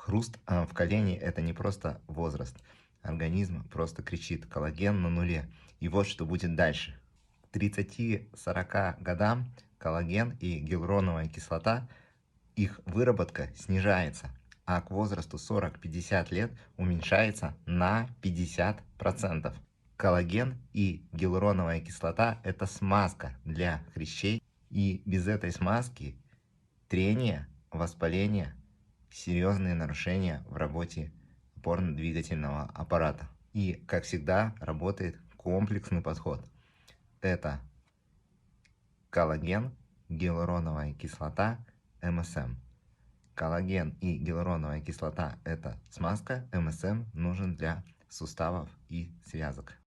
Хруст в колене – это не просто возраст. Организм просто кричит: коллаген на нуле. И вот что будет дальше. К 30-40 годам коллаген и гиалуроновая кислота, их выработка снижается, а к возрасту 40-50 лет уменьшается на 50%. Коллаген и гиалуроновая кислота – это смазка для хрящей, и без этой смазки трение, воспаление, серьезные нарушения в работе опорно-двигательного аппарата. И, как всегда, работает комплексный подход. Это коллаген, гиалуроновая кислота, МСМ. Коллаген и гиалуроновая кислота – это смазка, МСМ нужен для суставов и связок.